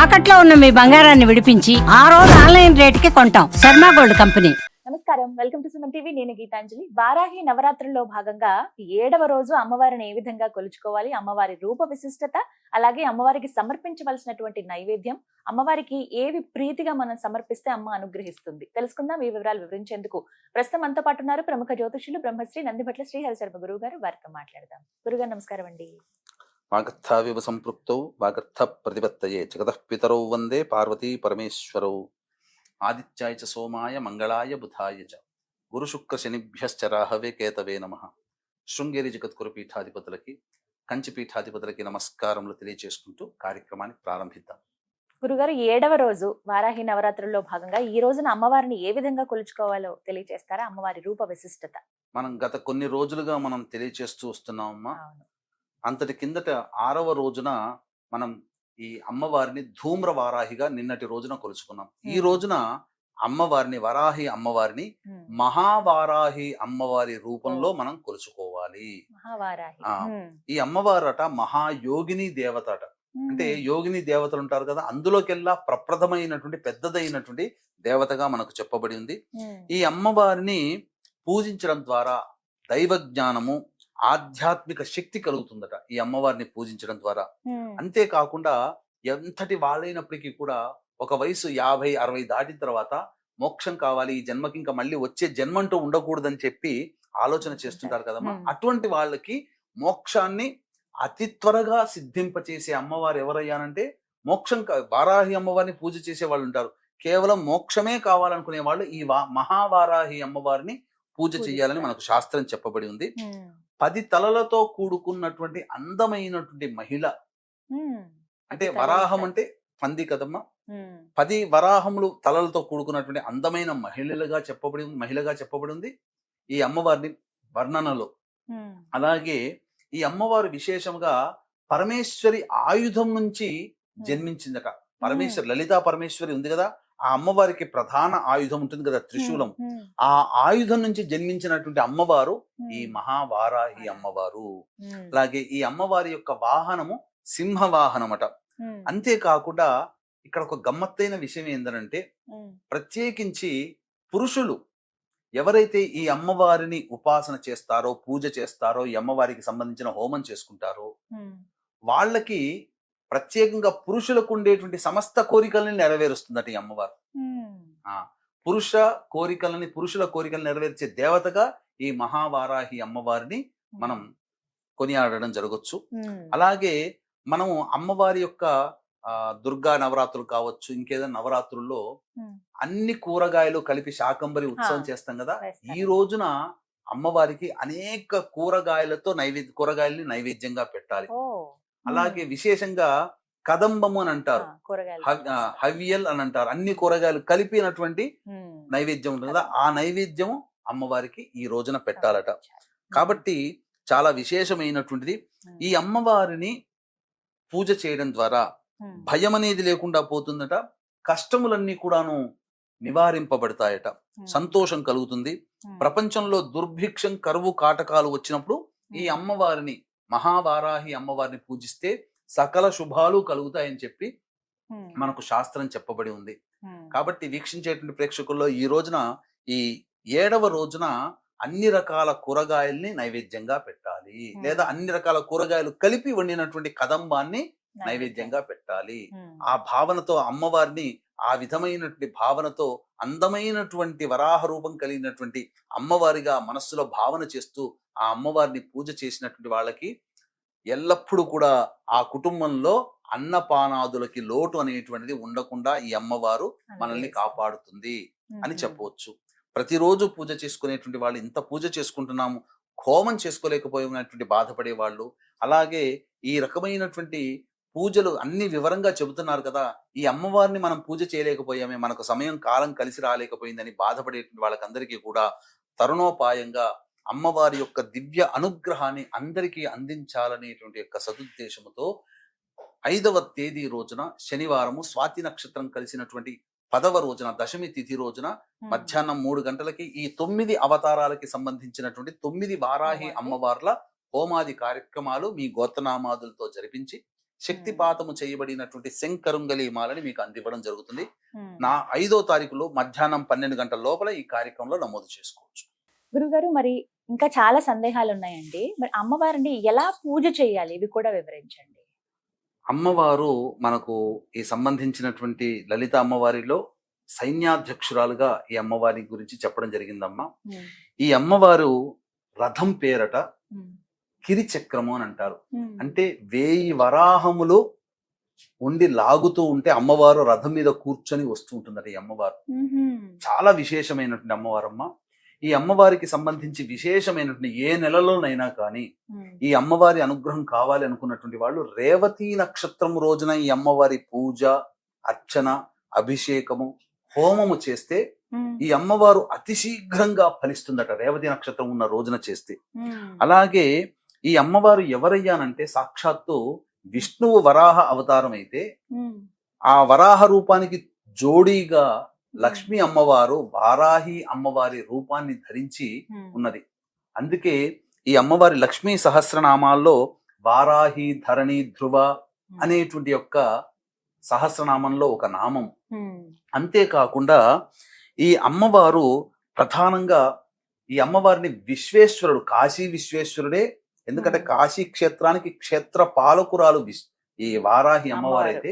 తాకట్లో ఉన్న మీ బంగారాన్ని విడిపించి ఆ రోజు ఆన్లైన్ రేటుకి కొంటాం. Sharma gold company. నమస్కారం, వెల్కమ్ టు సుమన్ టీవీ. నేను గీతాంజలి. వారాహి నవరాత్రుల్లో భాగంగా 7వ రోజు అమ్మవారిని ఏ విధంగా కొలుచుకోవాలి, అమ్మవారి రూప విశిష్టత, అలాగే అమ్మవారికి సమర్పించవలసినటువంటి నైవేద్యం, అమ్మవారికి ఏవి ప్రీతిగా మనం సమర్పిస్తే అమ్మ అనుగ్రహిస్తుంది తెలుసుకుందాం. ఈ వివరాలు వివరించేందుకు ప్రస్తుతం మనతో పాటు ఉన్నారు ప్రముఖ జ్యోతిషులు బ్రహ్మశ్రీ నందిభట్ల శ్రీహరి శర్మ గురువు గారు. వారితో మాట్లాడదాం. గురుగారు నమస్కారం అండి. వాగర్థావివ సంపృక్తౌ వాగర్థ ప్రతిపత్తయే జగతః పితరౌ వందే పార్వతీ పరమేశ్వరౌ. ఆదిత్యాయ చ సోమాయ మంగళాయ బుధాయ చ గురు శుక్ర శనిభ్యశ్చ రాహవే కేతవే నమః. శృంగేరి జగద్గురు పీఠాధిపతులకి, కంచి పీఠాధిపతులకి నమస్కారములు తెలియజేసుకుంటూ కార్యక్రమాన్ని ప్రారంభిద్దాం. గురుగారు, 7వ రోజు వారాహి నవరాత్రుల్లో భాగంగా ఈ రోజున అమ్మవారిని ఏ విధంగా కొలుచుకోవాలో తెలియజేస్తారా? అమ్మవారి రూప విశిష్టత మనం గత కొన్ని రోజులుగా మనం తెలియజేస్తూ వస్తున్నామమ్మా. అవును. అంతటి కిందట 6వ రోజున మనం ఈ అమ్మవారిని ధూమ్ర వారాహిగా నిన్నటి రోజున కొలుచుకున్నాం. ఈ రోజున అమ్మవారిని, వరాహి అమ్మవారిని మహావారాహి అమ్మవారి రూపంలో మనం కొలుచుకోవాలి. మహావారాహి ఈ అమ్మవారట మహాయోగిని దేవతట. అంటే యోగిని దేవతలు ఉంటారు కదా, అందులోకెల్లా ప్రప్రథమైనటువంటి పెద్దదైనటువంటి దేవతగా మనకు చెప్పబడి ఉంది. ఈ అమ్మవారిని పూజించడం ద్వారా దైవ జ్ఞానము, ఆధ్యాత్మిక శక్తి కలుగుతుందట ఈ అమ్మవారిని పూజించడం ద్వారా. అంతేకాకుండా ఎంతటి వాళ్ళైనప్పటికీ కూడా ఒక వయసు 50-60 దాటిన తర్వాత మోక్షం కావాలి, ఈ జన్మకి ఇంకా మళ్ళీ వచ్చే జన్మంటూ ఉండకూడదని చెప్పి ఆలోచన చేస్తుంటారు కదమ్మా. అటువంటి వాళ్ళకి మోక్షాన్ని అతి త్వరగా సిద్ధింపచేసే అమ్మవారు ఎవరయ్యానంటే మోక్షం. వారాహి అమ్మవారిని పూజ చేసే వాళ్ళు ఉంటారు, కేవలం మోక్షమే కావాలనుకునే వాళ్ళు ఈ మహావారాహి అమ్మవారిని పూజ చేయాలని మనకు శాస్త్రం చెప్పబడి ఉంది. 10 తలలతో కూడుకున్నటువంటి అందమైనటువంటి మహిళ. అంటే వరాహం అంటే పంది కదమ్మా. 10 వరాహములు తలలతో కూడుకున్నటువంటి అందమైన మహిళగా చెప్పబడి ఉంది ఈ అమ్మవారిని వర్ణనలో. అలాగే ఈ అమ్మవారు విశేషంగా పరమేశ్వరి ఆయుధం నుంచి జన్మించిందట. పరమేశ్వరి, లలితా పరమేశ్వరి ఉంది కదా, ఆ అమ్మవారికి ప్రధాన ఆయుధం ఉంటుంది కదా, త్రిశూలం. ఆ ఆయుధం నుంచి జన్మించినటువంటి అమ్మవారు ఈ మహావారాహి అమ్మవారు. అలాగే ఈ అమ్మవారి యొక్క వాహనము సింహవాహనమట. అంతేకాకుండా ఇక్కడ ఒక గమ్మత్తైన విషయం ఏంటంటే, ప్రత్యేకించి పురుషులు ఎవరైతే ఈ అమ్మవారిని ఉపాసన చేస్తారో, పూజ చేస్తారో, ఈ అమ్మవారికి సంబంధించిన హోమం చేసుకుంటారో వాళ్ళకి ప్రత్యేకంగా పురుషులకు ఉండేటువంటి సమస్త కోరికల్ని నెరవేరుస్తుందట ఈ అమ్మవారు. పురుషుల కోరికలను నెరవేర్చే దేవతగా ఈ మహావారాహి అమ్మవారిని మనం కొనియాడడం జరగచ్చు. అలాగే మనము అమ్మవారి యొక్క దుర్గా నవరాత్రులు కావచ్చు, ఇంకేదైనా నవరాత్రుల్లో అన్ని కూరగాయలు కలిపి శాకంబరి ఉత్సవం చేస్తాం కదా. ఈ రోజున అమ్మవారికి అనేక కూరగాయల్ని నైవేద్యంగా పెట్టాలి. అలాగే విశేషంగా కదంబము అని అంటారు, హవ్యల్ అని అంటారు. అన్ని కూరగాయలు కలిపినటువంటి నైవేద్యం ఉంటుంది కదా, ఆ నైవేద్యం అమ్మవారికి ఈ రోజున పెట్టాలట. కాబట్టి చాలా విశేషమైనటువంటిది. ఈ అమ్మవారిని పూజ చేయడం ద్వారా భయం అనేది లేకుండా పోతుందట. కష్టములన్నీ కూడాను నివారింపబడతాయట. సంతోషం కలుగుతుంది. ప్రపంచంలో దుర్భిక్షం, కరువు, కాటకాలు వచ్చినప్పుడు ఈ అమ్మవారిని, మహావారాహి అమ్మవారిని పూజిస్తే సకల శుభాలు కలుగుతాయని చెప్పి మనకు శాస్త్రం చెప్పబడి ఉంది. కాబట్టి వీక్షించేటువంటి ప్రేక్షకుల్లో ఈ రోజున, ఈ 7వ రోజున అన్ని రకాల కూరగాయల్ని నైవేద్యంగా పెట్టాలి, లేదా అన్ని రకాల కూరగాయలు కలిపి వండినటువంటి కదంబాన్ని నైవేద్యంగా పెట్టాలి. ఆ భావనతో అమ్మవారిని, ఆ విధమైనటువంటి భావనతో అందమైనటువంటి వరాహ రూపం కలిగినటువంటి అమ్మవారిగా మనస్సులో భావన చేస్తూ ఆ అమ్మవారిని పూజ చేసినటువంటి వాళ్ళకి ఎల్లప్పుడూ కూడా ఆ కుటుంబంలో అన్నపానాదులకి లోటు అనేటువంటిది ఉండకుండా ఈ అమ్మవారు మనల్ని కాపాడుతుంది అని చెప్పవచ్చు. ప్రతిరోజు పూజ చేసుకునేటువంటి వాళ్ళు, ఇంత పూజ చేసుకుంటున్నాము, హోమం చేసుకోలేకపోయినటువంటి బాధపడే వాళ్ళు, అలాగే ఈ రకమైనటువంటి పూజలు అన్ని వివరంగా చెబుతున్నారు కదా, ఈ అమ్మవారిని మనం పూజ చేయలేకపోయామే, మనకు సమయం కాలం కలిసి రాలేకపోయిందని బాధపడేటువంటి వాళ్ళకందరికీ కూడా తరుణోపాయంగా అమ్మవారి యొక్క దివ్య అనుగ్రహాన్ని అందరికీ అందించాలనేటువంటి యొక్క సదుద్దేశముతో 5వ తేదీ రోజున శనివారము స్వాతి నక్షత్రం కలిసినటువంటి 10వ రోజున, దశమి తిథి రోజున మధ్యాహ్నం 3 గంటలకి ఈ 9 అవతారాలకి సంబంధించినటువంటి 9 వారాహి అమ్మవార్ల హోమాది కార్యక్రమాలు మీ గోత్రనామాదులతో జరిపించి శక్తిపాతము చేయబడినటువంటి శంకరుంగలి మాలని మీకు అందివ్వడం జరుగుతుంది. ఉమ్. నా 5వ తారీఖులో మధ్యాహ్నం 12 గంటల లోపల ఈ కార్యక్రమంలో నమోదు చేసుకోవచ్చు. గురుగారు, మరి ఇంకా చాలా సందేహాలు ఉన్నాయండి. మరి అమ్మవారిని ఎలా పూజ చేయాలి ఇవి కూడా వివరించండి. అమ్మవారు మనకు ఈ సంబంధించినటువంటి లలిత అమ్మవారిలో సైన్యాధ్యక్షురాలుగా ఈ అమ్మవారి గురించి చెప్పడం జరిగిందమ్మా. ఉమ్. ఈ అమ్మవారు రథం పేరట ఉమ్. కిరిచక్రము అని అంటారు. ఉమ్. అంటే 1000 వరాహములు ఉండి లాగుతూ ఉంటే అమ్మవారు రథం మీద కూర్చొని వస్తూ ఉంటుందట ఈ అమ్మవారు. ఉహుం. చాలా విశేషమైనటువంటి అమ్మవారమ్మ. ఈ అమ్మవారికి సంబంధించి విశేషమైనటువంటి ఏ నెలలోనైనా కానీ ఉమ్. ఈ అమ్మవారి అనుగ్రహం కావాలి అనుకున్నటువంటి వాళ్ళు రేవతి నక్షత్రం రోజున ఈ అమ్మవారి పూజ, అర్చన, అభిషేకము, హోమము చేస్తే ఉమ్. ఈ అమ్మవారు అతి శీఘ్రంగా ఫలిస్తుందట రేవతి నక్షత్రం ఉన్న రోజున చేస్తే. ఉమ్. అలాగే ఈ అమ్మవారు ఎవరయ్యానంటే సాక్షాత్తు విష్ణువు వరాహ అవతారం అయితే ఉమ్. ఆ వరాహ రూపానికి జోడీగా లక్ష్మీ అమ్మవారు వారాహి అమ్మవారి రూపాన్ని ధరించి ఉమ్. ఉన్నది. అందుకే ఈ అమ్మవారి లక్ష్మీ సహస్రనామాల్లో వారాహి, ధరణి, ధ్రువ అనేటువంటి యొక్క సహస్రనామంలో ఒక నామం. ఉమ్. అంతేకాకుండా ఈ అమ్మవారు ప్రధానంగా ఈ అమ్మవారిని విశ్వేశ్వరుడు, కాశీ విశ్వేశ్వరుడే. ఎందుకంటే కాశీ క్షేత్రానికి క్షేత్ర పాలకురాలు ఈ వారాహి అమ్మవారు అయితే,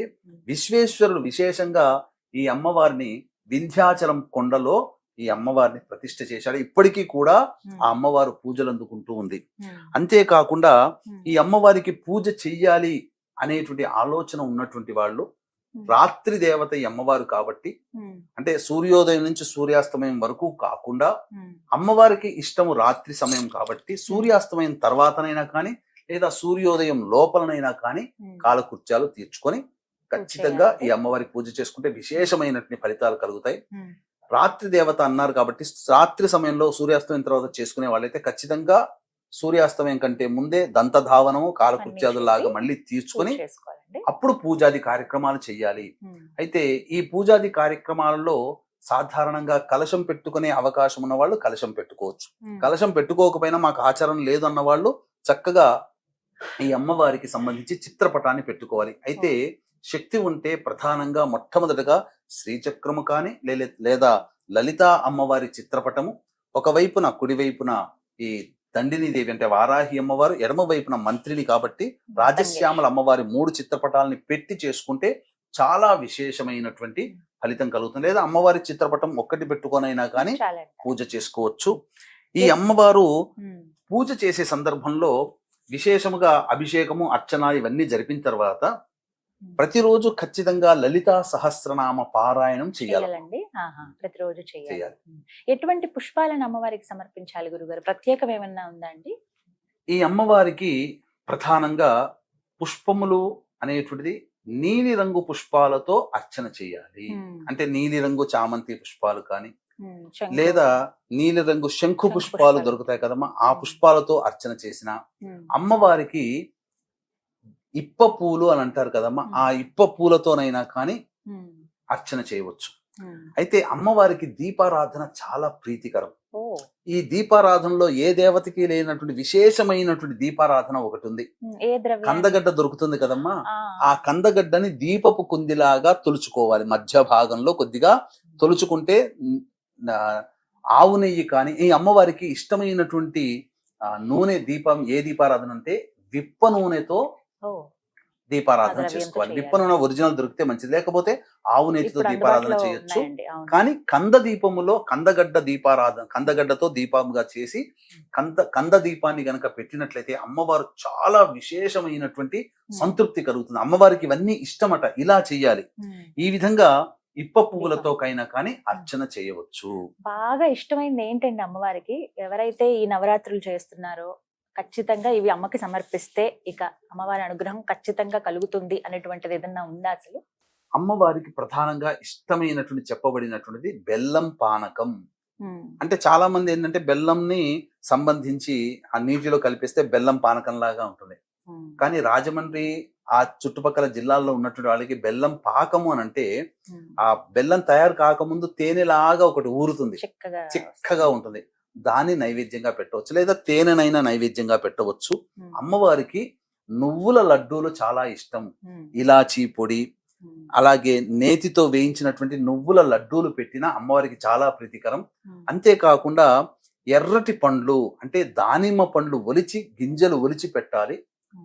విశ్వేశ్వరుడు విశేషంగా ఈ అమ్మవారిని వింధ్యాచలం కొండలో ఈ అమ్మవారిని ప్రతిష్ఠ చేశాడు. ఇప్పటికీ కూడా ఆ అమ్మవారు పూజలు అందుకుంటూ ఉంది. అంతేకాకుండా ఈ అమ్మవారికి పూజ చెయ్యాలి అనేటువంటి ఆలోచన ఉన్నటువంటి వాళ్ళు రాత్రి దేవత ఈ అమ్మవారు కాబట్టి, అంటే సూర్యోదయం నుంచి సూర్యాస్తమయం వరకు కాకుండా అమ్మవారికి ఇష్టము రాత్రి సమయం కాబట్టి సూర్యాస్తమయం తర్వాతనైనా కానీ లేదా సూర్యోదయం లోపలనైనా కానీ కాలకృత్యాలు తీర్చుకొని ఖచ్చితంగా ఈ అమ్మవారి పూజ చేసుకుంటే విశేషమైనటువంటి ఫలితాలు కలుగుతాయి. రాత్రి దేవత అన్నారు కాబట్టి రాత్రి సమయంలో సూర్యాస్తమయం తర్వాత చేసుకునే వాళ్ళైతే ఖచ్చితంగా సూర్యాస్తమయం కంటే ముందే దంతధావనము, కాలకృత్యాదులాగా మళ్ళీ తీర్చుకొని అప్పుడు పూజాది కార్యక్రమాలు చెయ్యాలి. అయితే ఈ పూజాది కార్యక్రమాలలో సాధారణంగా కలశం పెట్టుకునే అవకాశం ఉన్న వాళ్ళు కలశం పెట్టుకోవచ్చు. కలశం పెట్టుకోకపోయినా మాకు ఆచారం లేదు అన్న వాళ్ళు చక్కగా ఈ అమ్మవారికి సంబంధించి చిత్రపటాన్ని పెట్టుకోవాలి. అయితే శక్తి ఉంటే ప్రధానంగా మొట్టమొదటగా శ్రీచక్రము కానీ లేదా లలితా అమ్మవారి చిత్రపటము, ఒకవైపున కుడివైపున ఈ దండిని దేవి అంటే వారాహి అమ్మవారు, ఎడమ వైపున మంత్రిని కాబట్టి రాజశ్యామల అమ్మవారి 3 చిత్రపటాలని పెట్టి చేసుకుంటే చాలా విశేషమైనటువంటి ఫలితం కలుగుతుంది. లేదా అమ్మవారి చిత్రపటం ఒక్కటి పెట్టుకొనైనా కానీ పూజ చేసుకోవచ్చు. ఈ అమ్మవారు పూజ చేసే సందర్భంలో విశేషముగా అభిషేకము, అర్చన ఇవన్నీ జరిపిన తర్వాత ప్రతిరోజు ఖచ్చితంగా లలితా సహస్రనామ పారాయణం చేయాలండి. ప్రతిరోజు చేయాలి. ఎటువంటి పుష్పాలను అమ్మవారికి సమర్పించాలి గురుగారు? ప్రత్యేకం ఏమన్నా ఉందా అండి? ఈ అమ్మవారికి ప్రధానంగా పుష్పములు అనేటువంటిది నీలి రంగు పుష్పాలతో అర్చన చేయాలి. అంటే నీలి రంగు చామంతి పుష్పాలు కానీ లేదా నీలి రంగు శంఖు పుష్పాలు దొరుకుతాయి కదమ్మా, ఆ పుష్పాలతో అర్చన చేసిన అమ్మవారికి ఇప్ప పూలు అని అంటారు కదమ్మా, ఆ ఇప్ప పూలతోనైనా కానీ అర్చన చేయవచ్చు. అయితే అమ్మవారికి దీపారాధన చాలా ప్రీతికరం. ఈ దీపారాధనలో ఏ దేవతకి లేనటువంటి విశేషమైనటువంటి దీపారాధన ఒకటి ఉంది. కందగడ్డ దొరుకుతుంది కదమ్మా, ఆ కందగడ్డని దీపపు కుందిలాగా తొలుచుకోవాలి. మధ్య భాగంలో కొద్దిగా తొలుచుకుంటే ఆవు నెయ్యి కానీ, ఈ అమ్మవారికి ఇష్టమైనటువంటి నూనె దీపం ఏ దీపారాధన అంటే విప్ప నూనెతో దీపారాధన చేసుకోవాలి. విప్ప నూనె ఒరిజినల్ దొరికితే మంచిది, లేకపోతే ఆవు నెయ్యితో దీపారాధన చేయొచ్చు. కానీ కంద దీపములో కందగడ్డతో దీపముగా చేసి కంద దీపాన్ని గనక పెట్టినట్లయితే అమ్మవారు చాలా విశేషమైనటువంటి సంతృప్తి కలుగుతుంది. అమ్మవారికి ఇవన్నీ ఇష్టమట, ఇలా చెయ్యాలి. ఈ విధంగా ఇప్ప పువ్వులతో కైనా కానీ అర్చన చేయవచ్చు. బాగా ఇష్టమైంది ఏంటండి అమ్మవారికి? ఎవరైతే ఈ నవరాత్రులు చేస్తున్నారో ఖచ్చితంగా ఇవి అమ్మకి సమర్పిస్తే ఇక అమ్మవారి అనుగ్రహం ఖచ్చితంగా కలుగుతుంది అనేటువంటిది ఏదన్నా ఉందా అసలు? అమ్మవారికి ప్రధానంగా ఇష్టమైనటువంటి చెప్పబడినటువంటిది బెల్లం పానకం. అంటే చాలా మంది ఏంటంటే బెల్లంని సంబంధించి ఆ నీటిలో కలిపిస్తే బెల్లం పానకం లాగా ఉంటుంది. కానీ రాజమండ్రి ఆ చుట్టుపక్కల జిల్లాల్లో ఉన్నటువంటి వాళ్ళకి బెల్లం పాకము అని అంటే ఆ బెల్లం తయారు కాకముందు తేనెలాగా ఒకటి ఊరుతుంది, చిక్కగా ఉంటుంది. దాన్ని నైవేద్యంగా పెట్టవచ్చు, లేదా తేనెనైనా నైవేద్యంగా పెట్టవచ్చు. అమ్మవారికి నువ్వుల లడ్డూలు చాలా ఇష్టం. ఉమ్, ఇలాచీ పొడి, ఉమ్, అలాగే నేతితో వేయించినటువంటి నువ్వుల లడ్డూలు పెట్టిన అమ్మవారికి చాలా ప్రీతికరం. ఉమ్. అంతేకాకుండా ఎర్రటి పండ్లు అంటే దానిమ్మ పండ్లు ఒలిచి గింజలు ఒలిచి పెట్టాలి.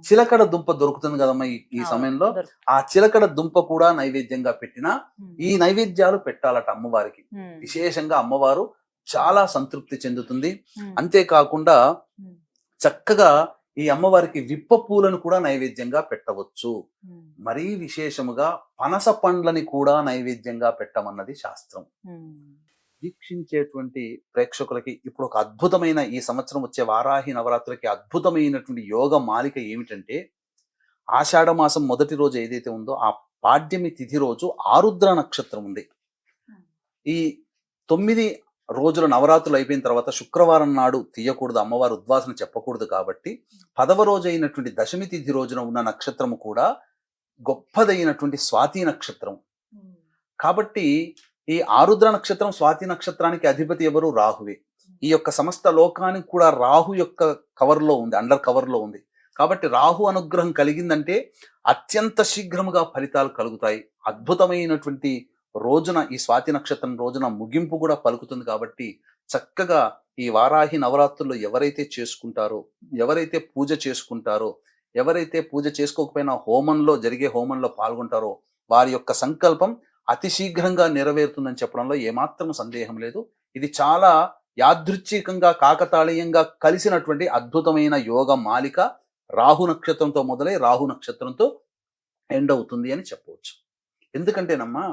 చిలకడ దుంప దొరుకుతుంది కదమ్మా ఈ అవును, సమయంలో. దొరుకుతుంది. ఆ చిలకడ దుంప కూడా నైవేద్యంగా పెట్టినా ఉమ్, ఈ నైవేద్యాలు పెట్టాలట అమ్మవారికి. ఉమ్, విశేషంగా అమ్మవారు చాలా సంతృప్తి చెందుతుంది. ఉమ్, అంతేకాకుండా ఉమ్, చక్కగా ఈ అమ్మవారికి విప్ప పూలను కూడా నైవేద్యంగా పెట్టవచ్చు. ఉమ్, మరీ విశేషముగా పనస పండ్లని కూడా నైవేద్యంగా పెట్టమన్నది శాస్త్రం. ఉమ్. వీక్షించేటువంటి ప్రేక్షకులకి ఇప్పుడు ఒక అద్భుతమైన ఈ సంవత్సరం వచ్చే వారాహి నవరాత్రులకి అద్భుతమైనటువంటి యోగ మాలిక ఏమిటంటే, ఆషాఢ మాసం మొదటి రోజు ఏదైతే ఉందో ఆ పాడ్యమి తిథి రోజు ఆరుద్ర నక్షత్రం ఉంది. ఈ 9 రోజుల నవరాత్రులు అయిపోయిన తర్వాత శుక్రవారం నాడు తీయకూడదు, అమ్మవారు ఉద్వాసన చెప్పకూడదు. కాబట్టి 10వ రోజు అయినటువంటి దశమి తిథి రోజున ఉన్న నక్షత్రము కూడా గొప్పదైనటువంటి స్వాతి నక్షత్రం. కాబట్టి ఈ ఆరుద్ర నక్షత్రం స్వాతి నక్షత్రానికి అధిపతి ఎవరు? రాహువే. ఈ యొక్క సమస్త లోకానికి కూడా రాహు యొక్క కవర్లో ఉంది, అండర్ కవర్లో ఉంది. కాబట్టి రాహు అనుగ్రహం కలిగిందంటే అత్యంత శీఘ్రముగా ఫలితాలు కలుగుతాయి. అద్భుతమైనటువంటి రోజున ఈ స్వాతి నక్షత్రం రోజున ముగింపు కూడా పలుకుతుంది. కాబట్టి చక్కగా ఈ వారాహి నవరాత్రుల్లో ఎవరైతే చేసుకుంటారో, ఎవరైతే పూజ చేసుకుంటారో, ఎవరైతే పూజ చేసుకోకపోయినా జరిగే హోమంలో పాల్గొంటారో వారి యొక్క సంకల్పం అతి శీఘ్రంగా నెరవేరుతుందని చెప్పడంలో ఏమాత్రం సందేహం లేదు. ఇది చాలా యాదృచ్ఛికంగా కాకతాళీయంగా కలిసినటువంటి అద్భుతమైన యోగ మాలిక. రాహు నక్షత్రంతో మొదలై రాహు నక్షత్రంతో ఎండ్ అవుతుంది అని చెప్పవచ్చు. ఎందుకంటేనమ్మా,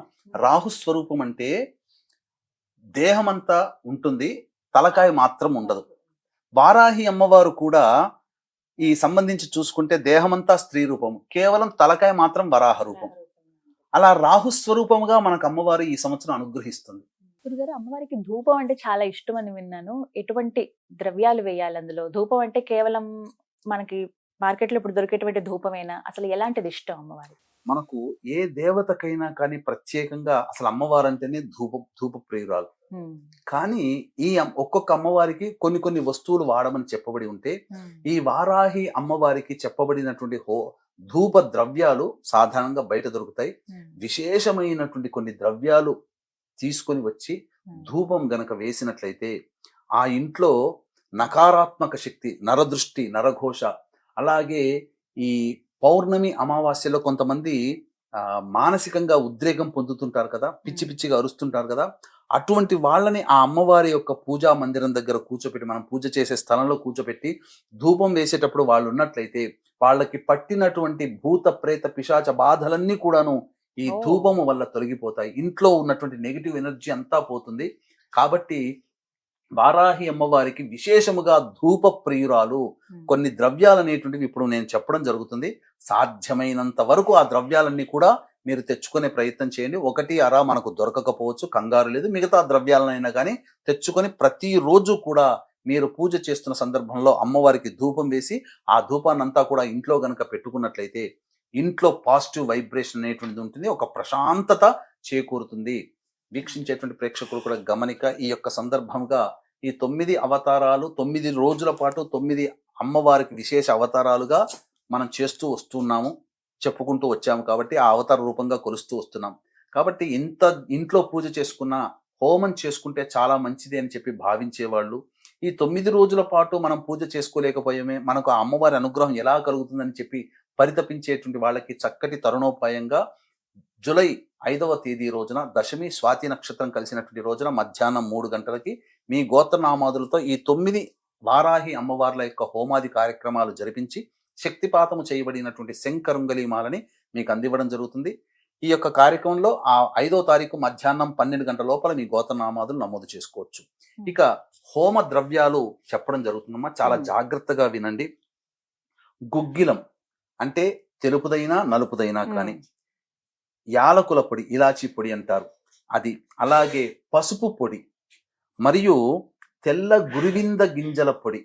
రాహు స్వరూపం అంటే దేహమంతా ఉంటుంది, తలకాయ మాత్రం ఉండదు. వారాహి అమ్మవారు కూడా ఈ సంబంధించి చూసుకుంటే దేహమంతా స్త్రీ రూపం, కేవలం తలకాయ మాత్రం వరాహ రూపం. అలా రాహు స్వరూపముగా మనకు అమ్మవారు ఈ సంవత్సరం అనుగ్రహిస్తుంది. గురుగారు, అమ్మవారికి ధూపం అంటే చాలా ఇష్టం అని విన్నాను. ఎటువంటి ద్రవ్యాలు వేయాలి అందులో? ధూపం అంటే కేవలం మనకి మార్కెట్లో ఇప్పుడు దొరికేటువంటి ధూపమేనా? అసలు ఎలాంటిది ఇష్టం అమ్మవారికి? మనకు ఏ దేవతకైనా కానీ ప్రత్యేకంగా అసలు అమ్మవారు అంటేనే ధూప ప్రియురాలు. కానీ ఒక్కొక్క అమ్మవారికి కొన్ని వస్తువులు వాడమని చెప్పబడి ఉంటే, ఈ వారాహి అమ్మవారికి చెప్పబడినటువంటి ధూప ద్రవ్యాలు సాధారణంగా బయట దొరుకుతాయి. విశేషమైనటువంటి కొన్ని ద్రవ్యాలు తీసుకొని వచ్చి ధూపం గనక వేసినట్లయితే ఆ ఇంట్లో నకారాత్మక శక్తి, నరదృష్టి, నరఘోష, అలాగే ఈ పౌర్ణమి అమావాస్యలో కొంతమంది మానసికంగా ఉద్రేకం పొందుతుంటారు కదా, పిచ్చి పిచ్చిగా అరుస్తుంటారు కదా, అటువంటి వాళ్ళని ఆ అమ్మవారి యొక్క పూజా మందిరం దగ్గర కూర్చోపెట్టి, మనం పూజ చేసే స్థలంలో కూర్చోపెట్టి ధూపం వేసేటప్పుడు వాళ్ళు ఉన్నట్లయితే వాళ్ళకి పట్టినటువంటి భూత ప్రేత పిశాచ బాధలన్నీ కూడాను ఈ ధూపము వల్ల తొలగిపోతాయి. ఇంట్లో ఉన్నటువంటి నెగిటివ్ ఎనర్జీ అంతా పోతుంది. కాబట్టి వారాహి అమ్మవారికి విశేషముగా ధూప ప్రియురాలు. కొన్ని ద్రవ్యాలు అనేటువంటివి ఇప్పుడు నేను చెప్పడం జరుగుతుంది. సాధ్యమైనంత వరకు ఆ ద్రవ్యాలన్నీ కూడా మీరు తెచ్చుకునే ప్రయత్నం చేయండి. ఒకటి అరా మనకు దొరకకపోవచ్చు, కంగారు లేదు. మిగతా ద్రవ్యాలనైనా కానీ తెచ్చుకొని ప్రతిరోజు కూడా మీరు పూజ చేస్తున్న సందర్భంలో అమ్మవారికి ధూపం వేసి ఆ ధూపాన్ని అంతా కూడా ఇంట్లో గనక పెట్టుకున్నట్లయితే ఇంట్లో పాజిటివ్ వైబ్రేషన్ అనేటువంటిది ఉంటుంది, ఒక ప్రశాంతత చేకూరుతుంది. వీక్షించేటువంటి ప్రేక్షకులు కూడా గమనిక, ఈ యొక్క సందర్భంగా ఈ 9 అవతారాలు 9 రోజుల పాటు 9 అమ్మవారికి విశేష అవతారాలుగా మనం చేస్తూ వస్తున్నాము, చెప్పుకుంటూ వచ్చాము. కాబట్టి ఆ అవతార రూపంగా కొలుస్తూ వస్తున్నాం. కాబట్టి ఇంట్లో పూజ చేసుకున్న, హోమం చేసుకుంటే చాలా మంచిది అని చెప్పి భావించేవాళ్ళు ఈ 9 రోజుల పాటు మనం పూజ చేసుకోలేకపోయామే, మనకు ఆ అమ్మవారి అనుగ్రహం ఎలా కలుగుతుందని చెప్పి పరితపించేటువంటి వాళ్ళకి చక్కటి తరుణోపాయంగా జూలై 5వ తేదీ రోజున దశమి స్వాతి నక్షత్రం కలిసినటువంటి రోజున మధ్యాహ్నం 3 గంటలకి మీ గోత్రనామాదులతో ఈ 9 వారాహి అమ్మవార్ల యొక్క హోమాది కార్యక్రమాలు జరిపించి శక్తిపాతము చేయబడినటువంటి శంకరుంగలీమాలని మీకు అందివ్వడం జరుగుతుంది. ఈ యొక్క కార్యక్రమంలో ఆ 5వ తారీఖు మధ్యాహ్నం 12 గంటల లోపల మీ గోత్రనామాదులు నమోదు చేసుకోవచ్చు. ఇక హోమ ద్రవ్యాలు చెప్పడం జరుగుతుందమ్మా, చాలా జాగ్రత్తగా వినండి. గుగ్గిలం అంటే తెలుపుదైనా నలుపుదైనా కానీ, యాలకుల పొడి, ఇలాచీ పొడి అంటారు అది, అలాగే పసుపు పొడి, మరియు తెల్ల గురివింద గింజల పొడి,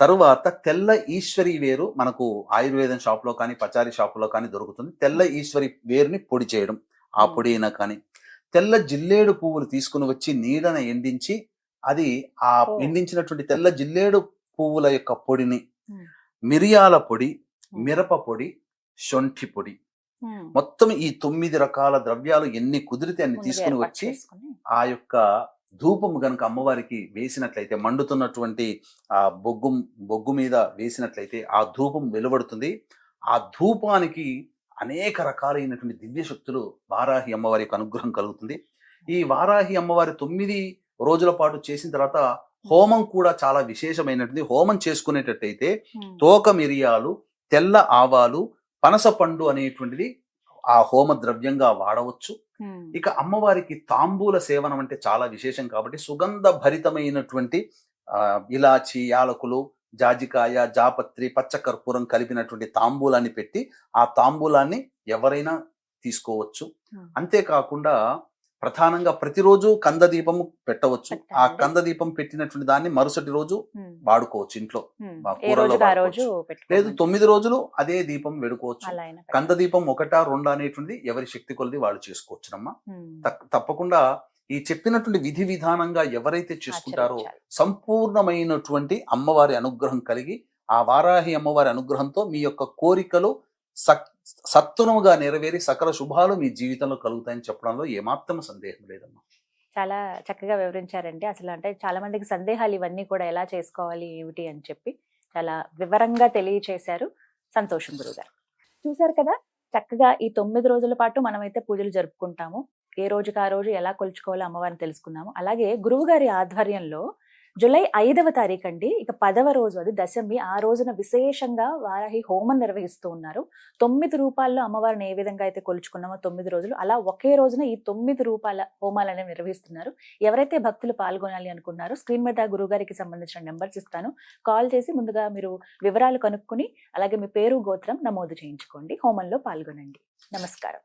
తరువాత తెల్ల ఈశ్వరి వేరు మనకు ఆయుర్వేదం షాపులో కానీ పచారీ షాపులో కానీ దొరుకుతుంది. తెల్ల ఈశ్వరి వేరుని పొడి చేయడం, ఆ పొడి అయినా కానీ, తెల్ల జిల్లేడు పువ్వులు తీసుకుని వచ్చి నీడన ఎండించి అది ఆ ఎండించినటువంటి తెల్ల జిల్లేడు పువ్వుల యొక్క పొడిని, మిరియాల పొడి, మిరప పొడి, శొంఠి పొడి, మొత్తం ఈ 9 రకాల ద్రవ్యాలు ఎన్ని కుదిరితే అన్ని తీసుకుని వచ్చి ఆ యొక్క ధూపము గనుక అమ్మవారికి వేసినట్లయితే, మండుతున్నటువంటి ఆ బొగ్గు మీద వేసినట్లయితే ఆ ధూపం వెలువడుతుంది. ఆ ధూపానికి అనేక రకాలైనటువంటి దివ్య శక్తులు వారాహి అమ్మవారి యొక్క అనుగ్రహం కలుగుతుంది. ఈ వారాహి అమ్మవారి 9 రోజుల పాటు చేసిన తర్వాత హోమం కూడా చాలా విశేషమైనటువంటి. హోమం చేసుకునేటట్టయితే తోక మిరియాలు, తెల్ల ఆవాలు, పనస పండు అనేటువంటిది ఆ హోమ ద్రవ్యంగా వాడవచ్చు. ఇక అమ్మవారికి తాంబూల సేవనం అంటే చాలా విశేషం కాబట్టి సుగంధ భరితమైనటువంటి ఇలాచి, యాలకులు, జాజికాయ, జాపత్రి, పచ్చకర్పూరం కలిపినటువంటి తాంబూలాన్ని పెట్టి ఆ తాంబూలాన్ని ఎవరైనా తీసుకోవచ్చు. అంతేకాకుండా ప్రధానంగా ప్రతిరోజు కంద దీపము పెట్టవచ్చు. ఆ కంద దీపం పెట్టినటువంటి దాన్ని మరుసటి రోజు వాడుకోవచ్చు ఇంట్లో కూరలో. లేదు 9 రోజులు అదే దీపం వెడుకోవచ్చు. కంద దీపం 1, 2 అనేటువంటి ఎవరి శక్తి కొలది వాళ్ళు చేసుకోవచ్చునమ్మా. తప్పకుండా ఈ చెప్పినటువంటి విధి విధానంగా ఎవరైతే చేసుకుంటారో సంపూర్ణమైనటువంటి అమ్మవారి అనుగ్రహం కలిగి, ఆ వారాహి అమ్మవారి అనుగ్రహంతో మీ యొక్క కోరికలు సత్వరముగా నెరవేరి సకల శుభాలు మీ జీవితంలో కలుగుతాయని చెప్పడంలో ఏమాత్రం సందేహం లేదమ్మా. చాలా చక్కగా వివరించారండి. అసలు అంటే చాలా మందికి సందేహాలు ఇవన్నీ కూడా ఎలా చేసుకోవాలి ఏమిటి అని చెప్పి చాలా వివరంగా తెలియచేశారు. సంతోషం గురుగారు. చూశారు కదా, చక్కగా ఈ 9 రోజుల పాటు మనమైతే పూజలు జరుపుకుంటాము. ఏ రోజుకి ఆ రోజు ఎలా కొలుచుకోవాలో అమ్మవారిని తెలుసుకున్నాము. అలాగే గురువు గారి ఆధ్వర్యంలో జూలై 5వ తారీఖు అండి, ఇక 10వ రోజు, అది దశమి, ఆ రోజున విశేషంగా వారాహి హోమం నిర్వహిస్తూ ఉన్నారు. 9 రూపాల్లో అమ్మవారిని ఏ విధంగా అయితే కొలుచుకున్నామో 9 రోజులు, అలా ఒకే రోజున ఈ 9 రూపాల హోమాలు అనేవి నిర్వహిస్తున్నారు. ఎవరైతే భక్తులు పాల్గొనాలి అనుకున్నారో స్క్రీన్ మీద గురుగారికి సంబంధించిన నెంబర్స్ ఇస్తాను. కాల్ చేసి ముందుగా మీరు వివరాలు కనుక్కుని అలాగే మీ పేరు, గోత్రం నమోదు చేయించుకోండి. హోమంలో పాల్గొనండి. నమస్కారం.